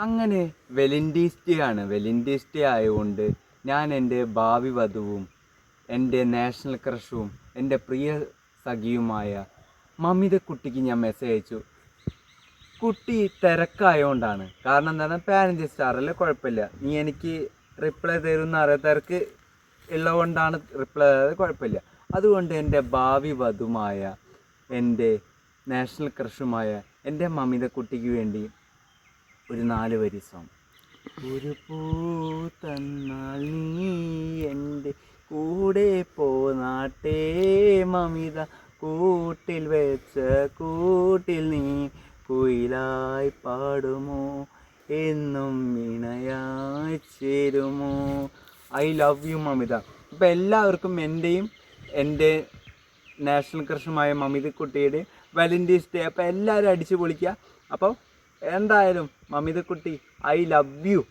അങ്ങനെ വെലന്റീൻസ് ഡേ ആണ്. വെലന്റീൻസ് ഡേ ആയതുകൊണ്ട് ഞാൻ എൻ്റെ ഭാവി വധുവും എൻ്റെ നാഷണൽ ക്രഷും എൻ്റെ പ്രിയ സഖിയുമായ മമിതക്കുട്ടിക്ക് ഞാൻ മെസ്സേജ് അയച്ചു. കുട്ടി തിരക്കായതുകൊണ്ടാണ്. കാരണം എന്താണ്, പാരൻറ് സ്റ്റാറല്ലേ, കുഴപ്പമില്ല, നീ എനിക്ക് റിപ്ലൈ തരുമെന്ന് അറിയാത്തവർക്ക് ഉള്ളതുകൊണ്ടാണ് റിപ്ലൈ തരാതെ, കുഴപ്പമില്ല. അതുകൊണ്ട് എൻ്റെ ഭാവി വധുമായ എൻ്റെ നാഷണൽ ക്രഷുമായ എൻ്റെ മമിതക്കുട്ടിക്ക് വേണ്ടി ഒരു 4 വരി സോങ്. ഒരു പൂ തന്നാൽ നീ എൻ്റെ കൂടെ പോനാട്ടേ മമിത, കൂട്ടിൽ വെച്ച കൂട്ടിൽ നീ കുയിലായി പാടുമോ, എന്നും ഇണയായി ചേരുമോ. I love you Mamitha. ഇപ്പം എല്ലാവർക്കും എൻ്റെയും എൻ്റെ നാഷണൽ ക്രഷുമായ മമിതക്കുട്ടിയുടെ വാലന്റൈൻസ് ഡേ. അപ്പോൾ എല്ലാവരും അടിച്ചു പൊളിക്കുക. അപ്പോൾ എന്തായാലും മമിതക്കുട്ടി, ഐ ലവ് യു.